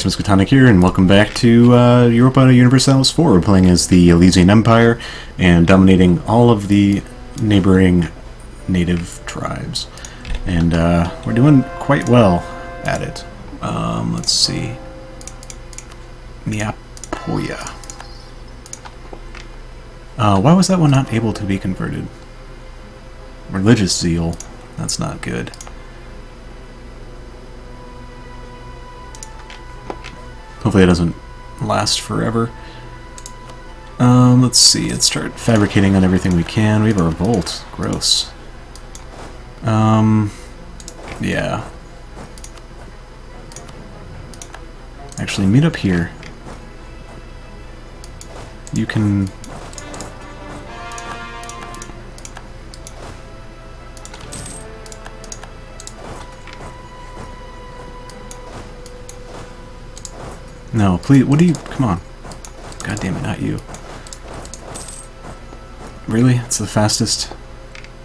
Muscovy here, and welcome back to Europa Universalis 4. We're playing as the Elysian Empire and dominating all of the neighboring native tribes. And we're doing quite well at it. Let's see. Miapoya. Why was that one not able to be converted? Religious zeal. That's not good. Hopefully it doesn't last forever. Let's see. Let's start fabricating on everything we can. We have a revolt. Gross. Yeah. Actually, meet up here. You can... No, please, what do you... Come on. God damn it, not you. Really? It's the fastest?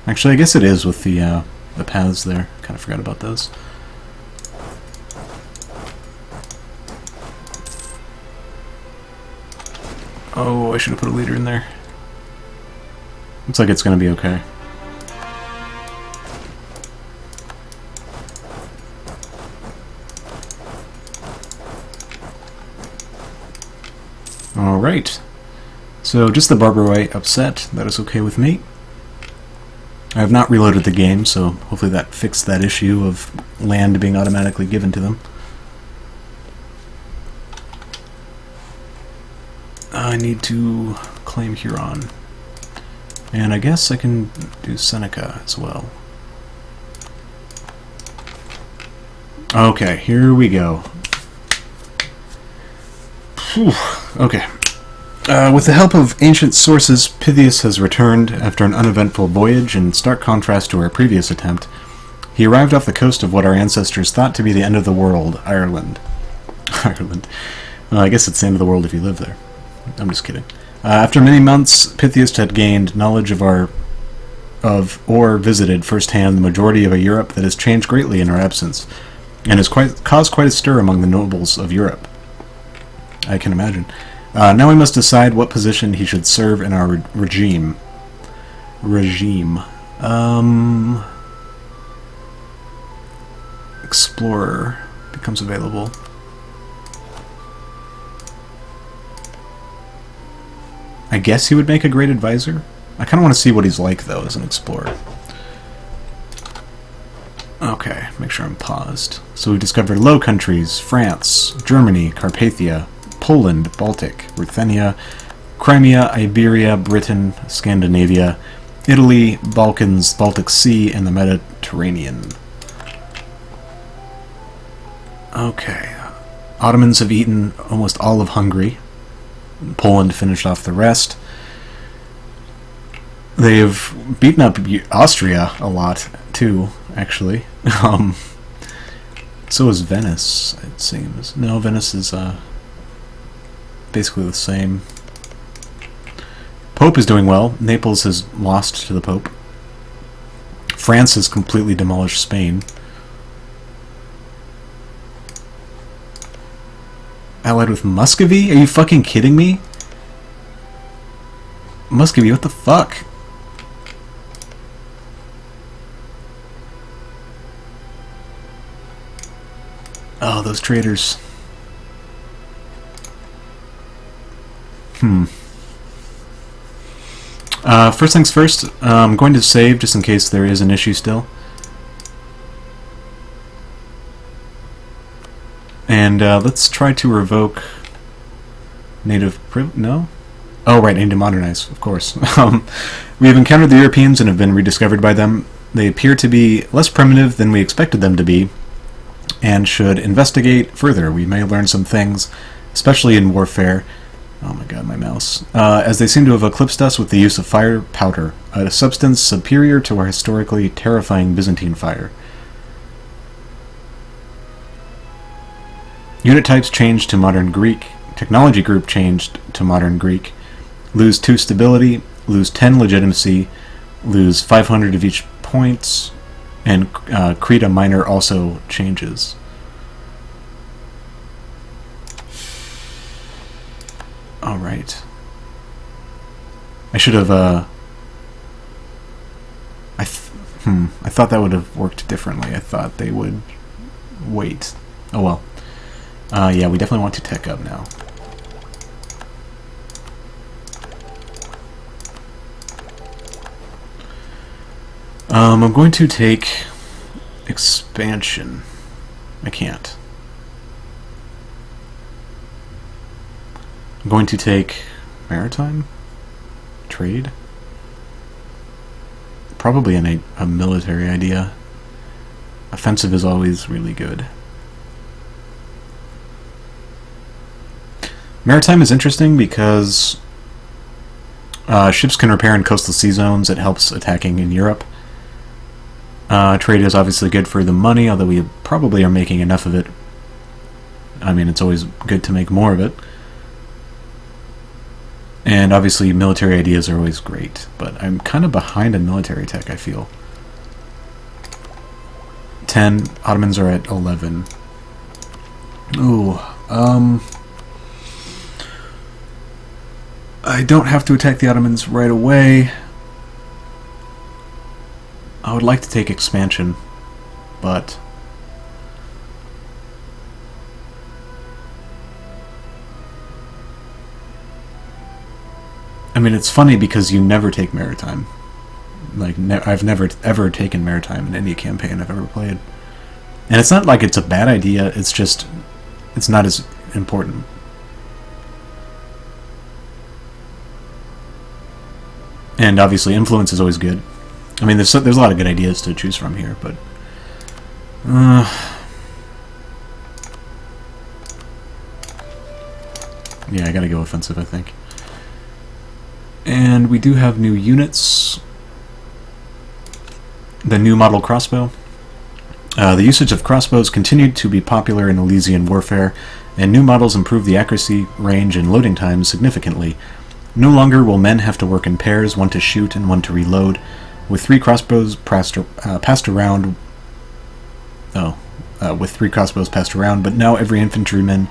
Actually, I guess it is with the paths there. Kind of forgot about those. Oh, I should have put a leader in there. Looks like it's going to be okay. Alright, so just the Barbarite upset. That is okay with me. I have not reloaded the game, so hopefully that fixed that issue of land being automatically given to them. I need to claim Huron. And I guess I can do Seneca as well. Okay, here we go. Whew. Okay. With the help of ancient sources, Pythias has returned after an uneventful voyage. In stark contrast to our previous attempt, he arrived off the coast of what our ancestors thought to be the end of the world, Ireland. Ireland. I guess it's the end of the world if you live there. I'm just kidding. After many months, Pythias had gained knowledge or visited firsthand the majority of a Europe that has changed greatly in our absence, and has caused quite a stir among the nobles of Europe. I can imagine. Now we must decide what position he should serve in our regime. Explorer becomes available. I guess he would make a great advisor. I kind of want to see what he's like, though, as an explorer. Okay, make sure I'm paused. So we discovered Low Countries, France, Germany, Carpathia, Poland, Baltic, Ruthenia, Crimea, Iberia, Britain, Scandinavia, Italy, Balkans, Baltic Sea, and the Mediterranean. Okay. Ottomans have eaten almost all of Hungary. Poland finished off the rest. They have beaten up Austria a lot, too, actually. So is Venice, it seems. No, Venice is, basically the same. Pope is doing well. Naples has lost to the Pope. France has completely demolished Spain. Allied with Muscovy? Are you fucking kidding me? Muscovy, what the fuck? Oh, those traitors. First things first, I'm going to save just in case there is an issue still. And let's try to revoke native no? Oh, right, I need to modernize, of course. We have encountered the Europeans and have been rediscovered by them. They appear to be less primitive than we expected them to be, and should investigate further. We may learn some things, especially in warfare. Oh my god, my mouse. As they seem to have eclipsed us with the use of fire powder, a substance superior to our historically terrifying Byzantine fire. Unit types changed to modern Greek. Technology group changed to modern Greek. Lose 2 stability, lose 10 legitimacy, lose 500 of each points, and Creta Minor also changes. right. I should have, I thought that would have worked differently. I thought they would wait. Oh well. Yeah, we definitely want to tech up now. I'm going to take expansion. I can't. I'm going to take maritime? Trade? Probably a military idea. Offensive is always really good. Maritime is interesting because ships can repair in coastal sea zones. It helps attacking in Europe. Trade is obviously good for the money, although we probably are making enough of it. I mean, it's always good to make more of it. And obviously military ideas are always great, but I'm kind of behind in military tech, I feel. 10, Ottomans are at 11. Ooh, I don't have to attack the Ottomans right away. I would like to take expansion, but I mean, it's funny because you never take maritime. Like, I've never ever taken maritime in any campaign I've ever played. And it's not like it's a bad idea, it's just, it's not as important. And obviously influence is always good. I mean, there's a lot of good ideas to choose from here, but yeah, I gotta go offensive, I think. And we do have new units. The new model crossbow. The usage of crossbows continued to be popular in Elysian warfare, and new models improve the accuracy, range, and loading times significantly. No longer will men have to work in pairs, one to shoot and one to reload. With 3 crossbows passed around, but now every infantryman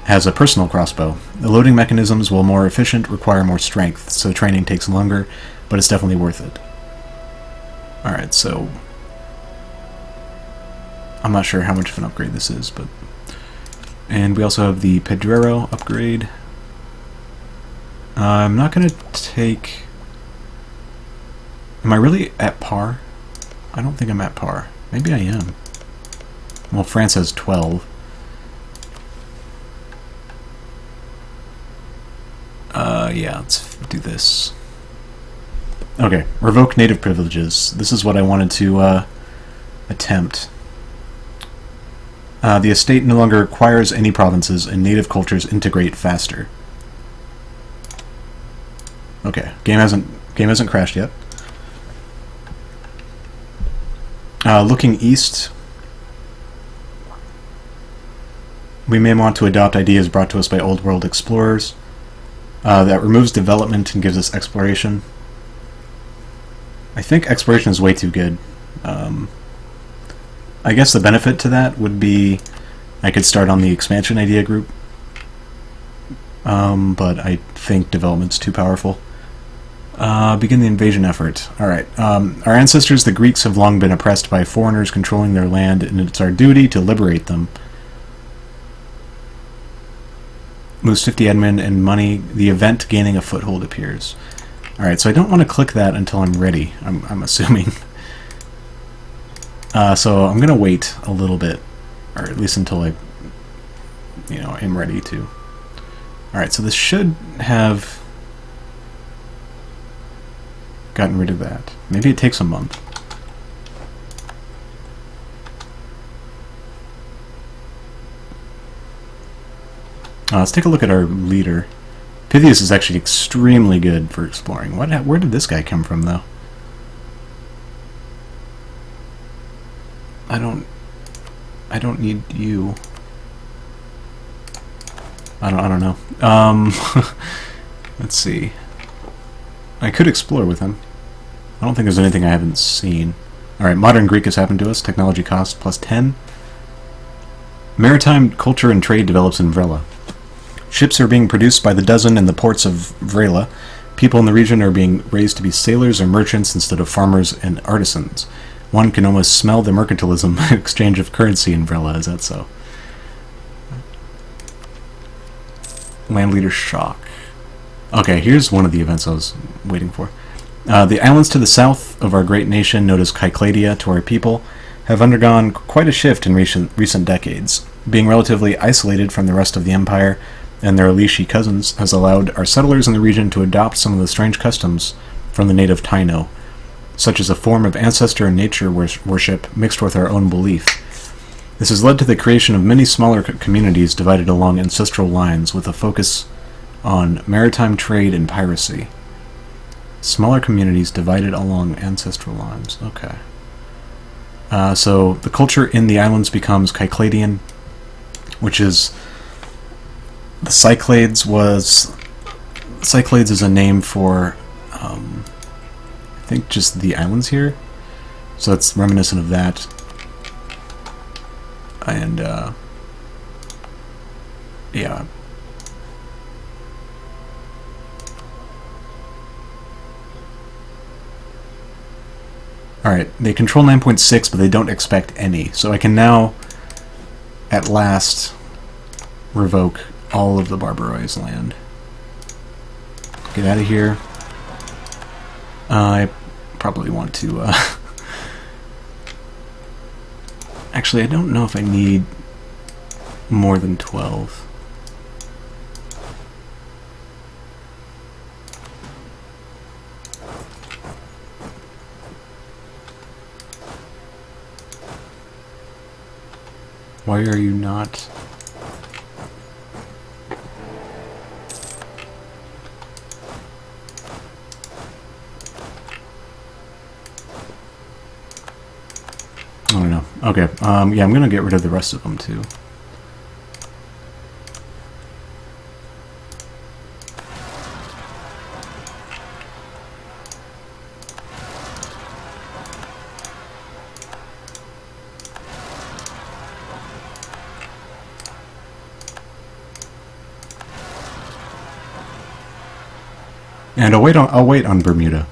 has a personal crossbow. The loading mechanisms, while more efficient, require more strength, so training takes longer, but it's definitely worth it. Alright, so I'm not sure how much of an upgrade this is, but... And we also have the Pedrero upgrade. I'm not going to take... Am I really at par? I don't think I'm at par. Maybe I am. Well, France has 12. Yeah, let's do this. Okay, revoke native privileges. This is what I wanted to attempt. The estate no longer acquires any provinces, and native cultures integrate faster. Okay, game hasn't crashed yet. Looking east, we may want to adopt ideas brought to us by old world explorers. That removes development and gives us exploration. I think exploration is way too good. I guess the benefit to that would be I could start on the expansion idea group, but I think development's too powerful. Begin the invasion effort. Alright, our ancestors, the Greeks, have long been oppressed by foreigners controlling their land, and it's our duty to liberate them. Moves 50 admin and money. The event gaining a foothold appears. Alright, so I don't want to click that until I'm ready, I'm assuming. So I'm going to wait a little bit, or at least until I, am ready to. Alright, so this should have gotten rid of that. Maybe it takes a month. Let's take a look at our leader. Pythias is actually extremely good for exploring. Where did this guy come from, though? I don't need you. I don't know. Let's see. I could explore with him. I don't think there's anything I haven't seen. Alright, modern Greek has happened to us. Technology cost plus 10. Maritime culture and trade develops in Vrela. Ships are being produced by the dozen in the ports of Vrela. People in the region are being raised to be sailors or merchants instead of farmers and artisans. One can almost smell the mercantilism exchange of currency in Vrela, is that so? Land leader shock. Okay, here's one of the events I was waiting for. The islands to the south of our great nation, known as Kykladia to our people, have undergone quite a shift in recent decades. Being relatively isolated from the rest of the empire and their Elysian cousins has allowed our settlers in the region to adopt some of the strange customs from the native Taino, such as a form of ancestor and nature worship mixed with our own belief. This has led to the creation of many smaller communities divided along ancestral lines with a focus on maritime trade and piracy. Smaller communities divided along ancestral lines. Okay. So the culture in the islands becomes Kykladian, which is... The Cyclades was... Cyclades is a name for, I think just the islands here. So it's reminiscent of that. And, yeah. Alright, they control 9.6, but they don't expect any. So I can now, at last, revoke all of the Barbarois land. Get out of here. I probably want to, Actually, I don't know if I need more than 12. Why are you not... I don't know. Okay, yeah, I'm gonna get rid of the rest of them too. And I'll wait on Bermuda.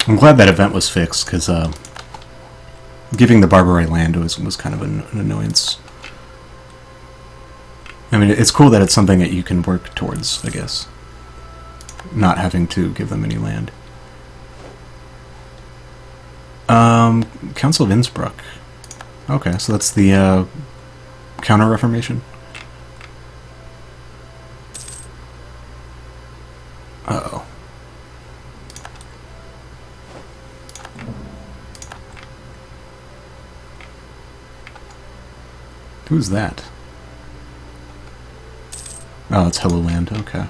I'm glad that event was fixed, because giving the Barbaroi land was kind of an annoyance. I mean, it's cool that it's something that you can work towards, I guess. Not having to give them any land. Council of Innsbruck. Okay, so that's the Counter-Reformation. Uh-oh. Who's that? Oh, it's Hello Land. Okay.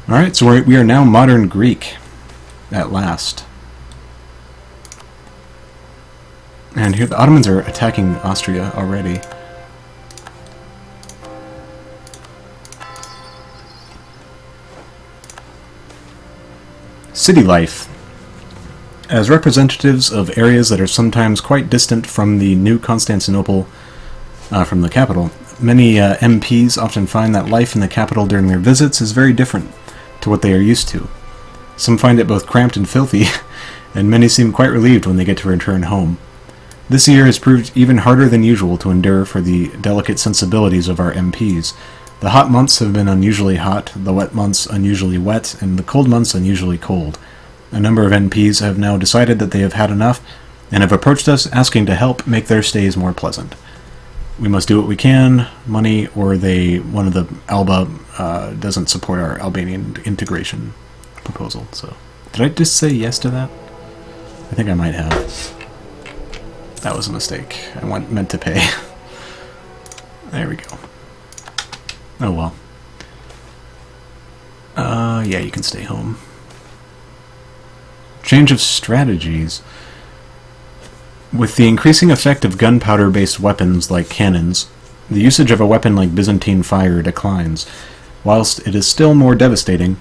Alright, so we are now modern Greek. At last. And here the Ottomans are attacking Austria already. City life. As representatives of areas that are sometimes quite distant from the new Constantinople, from the capital, many MPs often find that life in the capital during their visits is very different to what they are used to. Some find it both cramped and filthy, and many seem quite relieved when they get to return home. This year has proved even harder than usual to endure for the delicate sensibilities of our MPs. The hot months have been unusually hot, the wet months unusually wet, and the cold months unusually cold. A number of NPs have now decided that they have had enough, and have approached us asking to help make their stays more pleasant. We must do what we can, money, or one of the Alba doesn't support our Albanian integration proposal. So, did I just say yes to that? I think I might have. That was a mistake. I meant to pay. There we go. Oh well. Yeah, you can stay home. Change of strategies. With the increasing effect of gunpowder-based weapons like cannons, the usage of a weapon like Byzantine fire declines. Whilst it is still more devastating,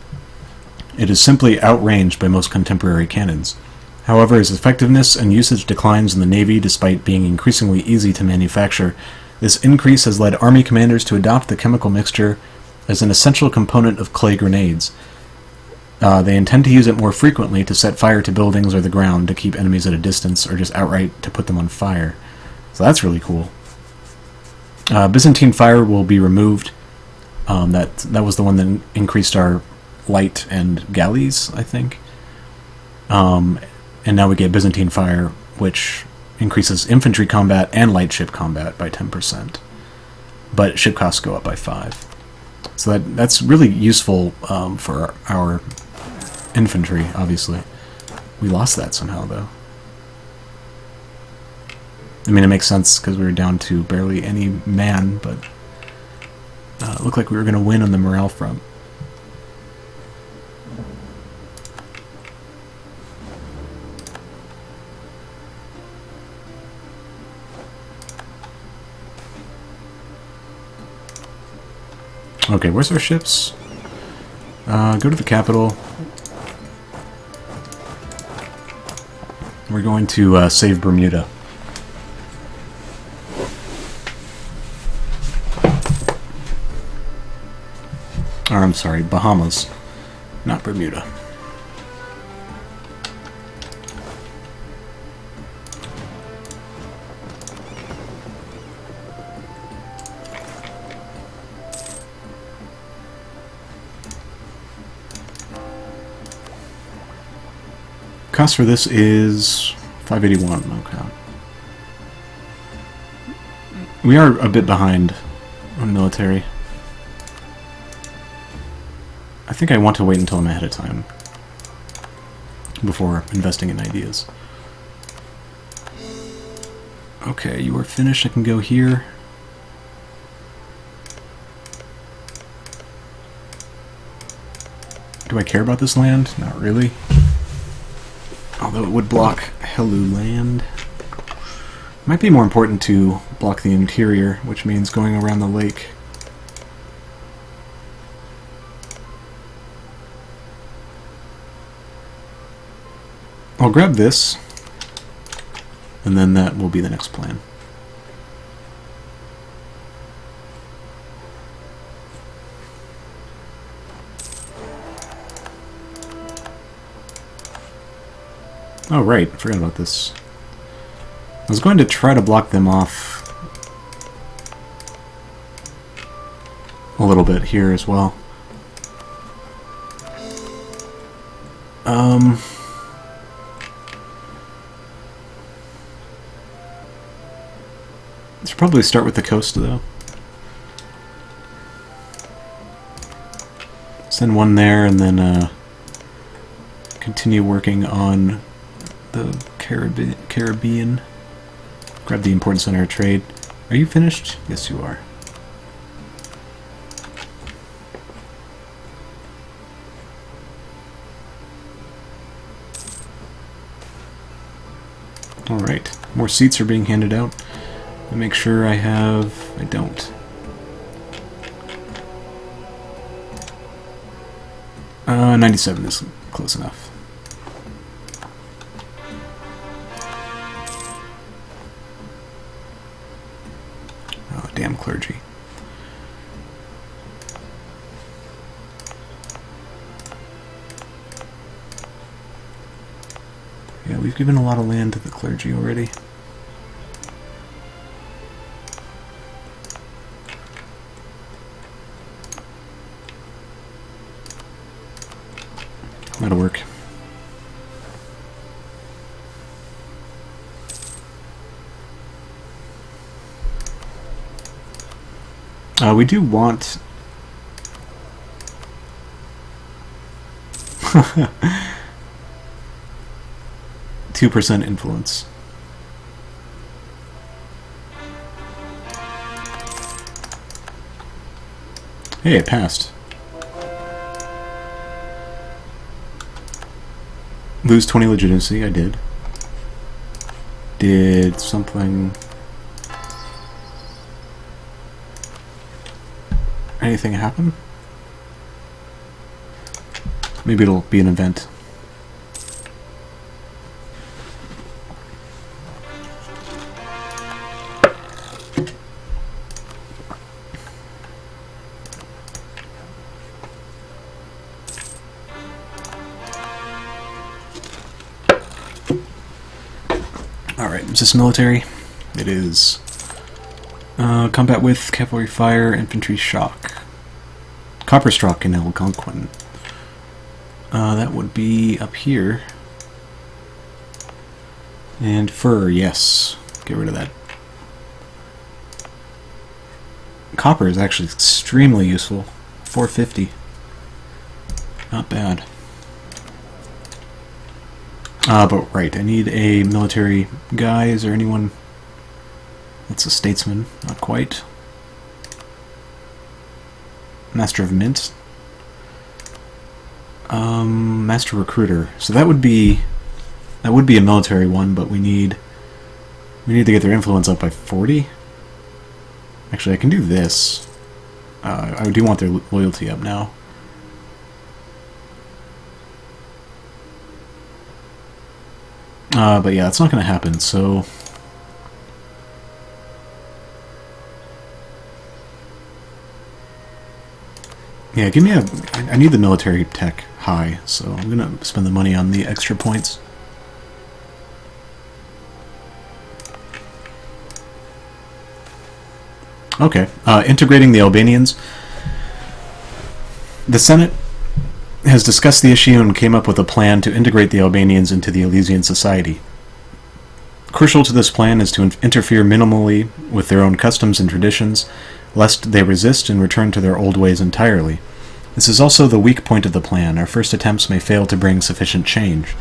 it is simply outranged by most contemporary cannons. However, its effectiveness and usage declines in the Navy despite being increasingly easy to manufacture. This increase has led Army commanders to adopt the chemical mixture as an essential component of clay grenades. They intend to use it more frequently to set fire to buildings or the ground to keep enemies at a distance, or just outright to put them on fire. So that's really cool. Byzantine fire will be removed. That was the one that increased our light and galleys, I think. And now we get Byzantine fire, which increases infantry combat and light ship combat by 10%. But ship costs go up by 5%. So that's really useful for our infantry, obviously. We lost that somehow, though. I mean, it makes sense because we were down to barely any man, but it looked like we were going to win on the morale front. Okay, where's our ships? Go to the capital. We're going to save Bermuda. Or, I'm sorry, Bahamas, not Bermuda. Cost for this is 581. Okay. We are a bit behind on military. I think I want to wait until I'm ahead of time before investing in ideas. Okay, you are finished. I can go here. Do I care about this land? Not really. Although it would block Helu land. Might be more important to block the interior, which means going around the lake. I'll grab this, and then that will be the next plan. Oh right, I forgot about this. I was going to try to block them off a little bit here as well. Should probably start with the coast though. Send one there and then continue working on the Caribbean. Grab the important center of trade. Are you finished? Yes, you are. Alright, more seats are being handed out. Let me make sure I have... I don't. 97 is close enough. Oh, damn clergy. Yeah, we've given a lot of land to the clergy already. That'll work. We do want... 2% influence. Hey, it passed. lose 20 legitimacy. I did. Did something... anything happen? Maybe it'll be an event. Alright, is this military? It is. Combat with cavalry fire, infantry shock. Copper Strock in Algonquin. That would be up here. And fur, yes. Get rid of that. Copper is actually extremely useful. 450. Not bad. But right, I need a military guy. Is there anyone that's a statesman? Not quite. Master of Mint. Master Recruiter. So that would be a military one, but we need to get their influence up by 40. Actually, I can do this. I do want their loyalty up now. But yeah, it's not going to happen, so... yeah, give me I need the military tech high, so I'm going to spend the money on the extra points. Okay, integrating the Albanians. The Senate has discussed the issue and came up with a plan to integrate the Albanians into the Elysian society. Crucial to this plan is to interfere minimally with their own customs and traditions, lest they resist and return to their old ways entirely. This is also the weak point of the plan. Our first attempts may fail to bring sufficient change.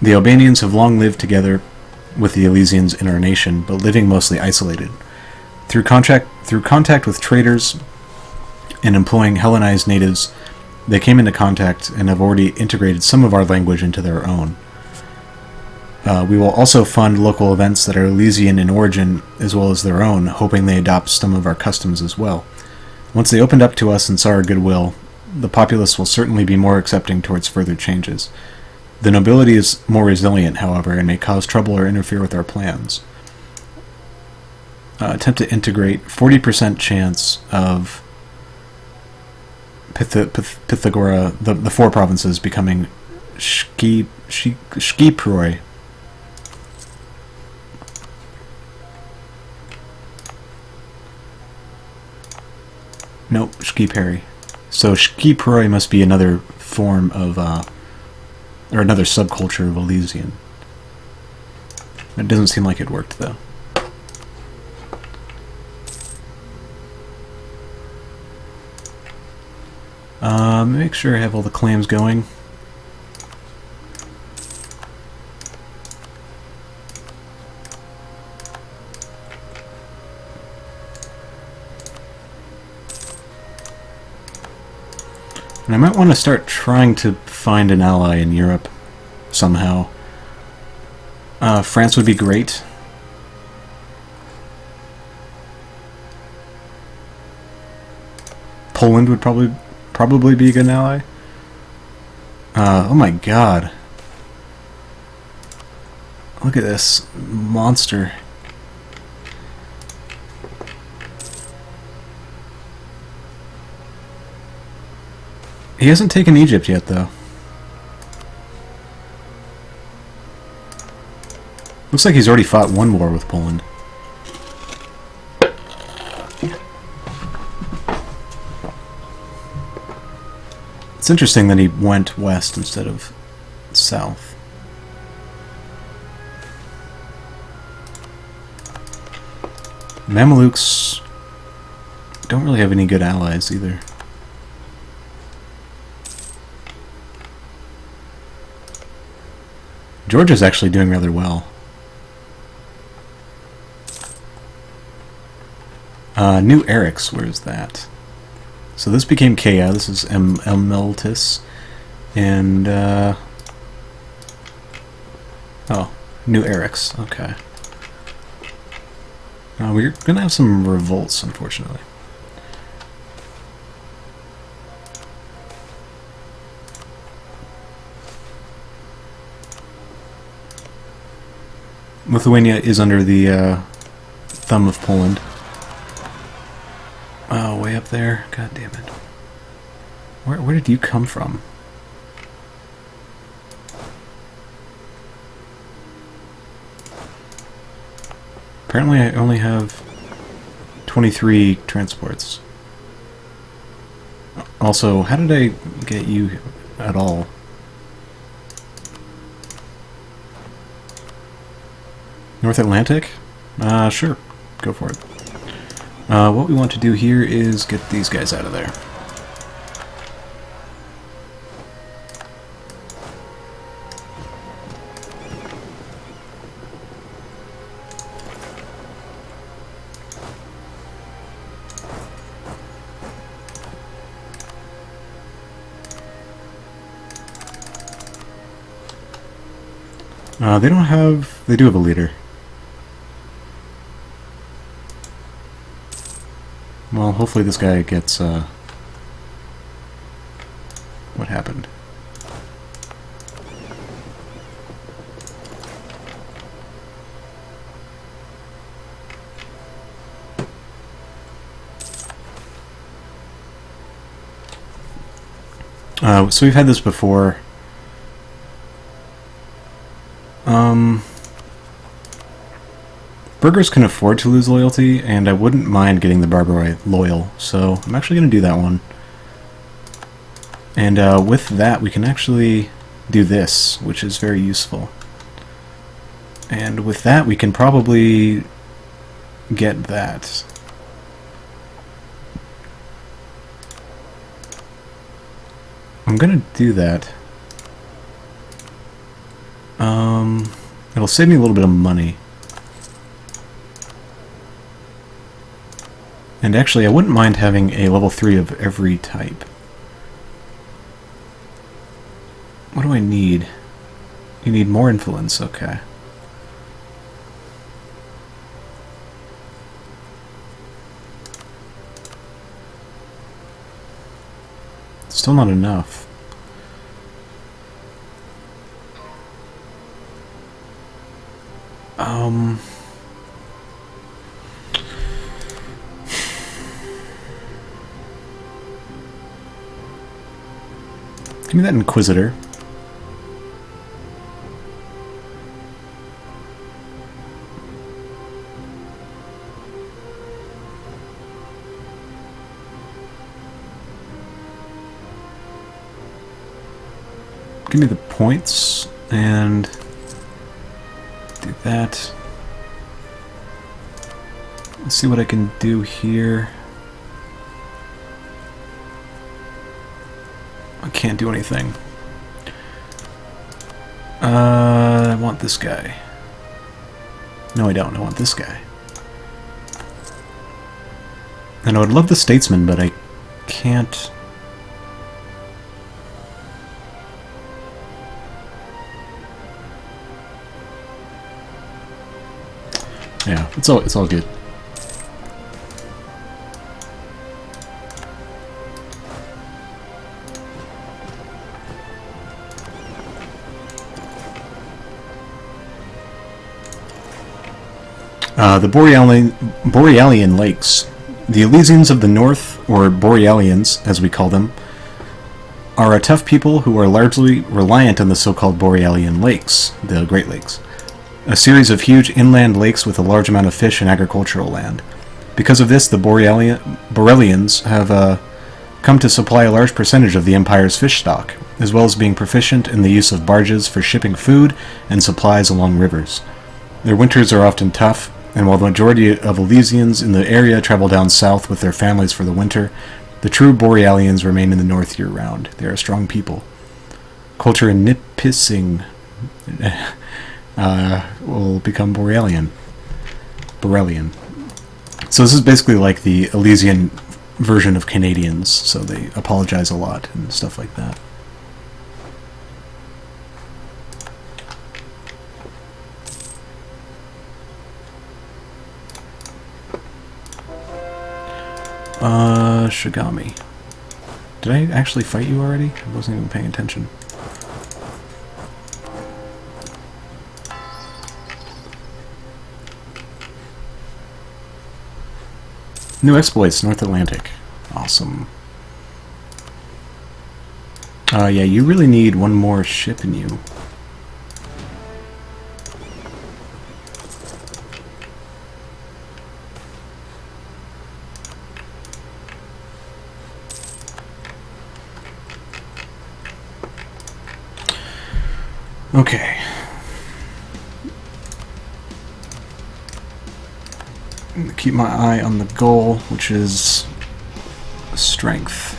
The Albanians have long lived together with the Elysians in our nation, but living mostly isolated. Through contact with traders and employing Hellenized natives, they came into contact and have already integrated some of our language into their own. We will also fund local events that are Elysian in origin as well as their own, hoping they adopt some of our customs as well. Once they opened up to us and saw our goodwill, the populace will certainly be more accepting towards further changes. The nobility is more resilient, however, and may cause trouble or interfere with our plans. Attempt to integrate 40% chance of Pythagora, the four provinces becoming Shkiproi. Nope, Shkiperi. So Shkiproi must be another form of, or another subculture of Elysian. It doesn't seem like it worked, though. Make sure I have all the claims going. And I might want to start trying to find an ally in Europe somehow. France would be great. Poland would probably be a good ally. Oh my god. Look at this monster. He hasn't taken Egypt yet, though. Looks like he's already fought one war with Poland. It's interesting that he went west instead of south. Mamelukes don't really have any good allies either. Georgia's actually doing rather well. New Eric's, where is that? So this became Kea, this is Emeltis, and Oh, New Eric's. Okay. We're gonna have some revolts, unfortunately. Lithuania is under the thumb of Poland. Oh, way up there. God damn it. Where did you come from? Apparently I only have 23 transports. Also, how did I get you at all? North Atlantic? Sure. Go for it. What we want to do here is get these guys out of there. They don't have... They do have a leader. Well, hopefully this guy gets, what happened? So we've had this before. Burghers can afford to lose loyalty, and I wouldn't mind getting the Barbaroi loyal, so I'm actually going to do that one. And with that, we can actually do this, which is very useful. And with that, we can probably get that. I'm going to do that. It'll save me a little bit of money. And actually, I wouldn't mind having a level 3 of every type. What do I need? You need more influence, okay. Still not enough. Give me that Inquisitor. Give me the points and do that. Let's see what I can do here. I can't do anything. I want this guy. No, I don't. I want this guy. And I would love the Statesman, but I can't... Yeah, it's all good. The Borealian Lakes. The Elysians of the North, or Borealians, as we call them, are a tough people who are largely reliant on the so-called Borealian Lakes, the Great Lakes, a series of huge inland lakes with a large amount of fish and agricultural land. Because of this, the Borelians have come to supply a large percentage of the Empire's fish stock, as well as being proficient in the use of barges for shipping food and supplies along rivers. Their winters are often tough, and while the majority of Elysians in the area travel down south with their families for the winter, the true Borealians remain in the north year-round. They are a strong people. Culture in Nipissing will become Borelian. So this is basically like the Elysian version of Canadians, so they apologize a lot and stuff like that. Shigami. Did I actually fight you already? I wasn't even paying attention. New exploits, North Atlantic. Awesome. Yeah, you really need one more ship in you. Okay. I'm gonna keep my eye on the goal, which is strength.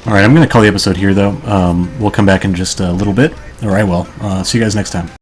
Alright, I'm going to call the episode here, though. We'll come back in just a little bit. Or I will. See you guys next time.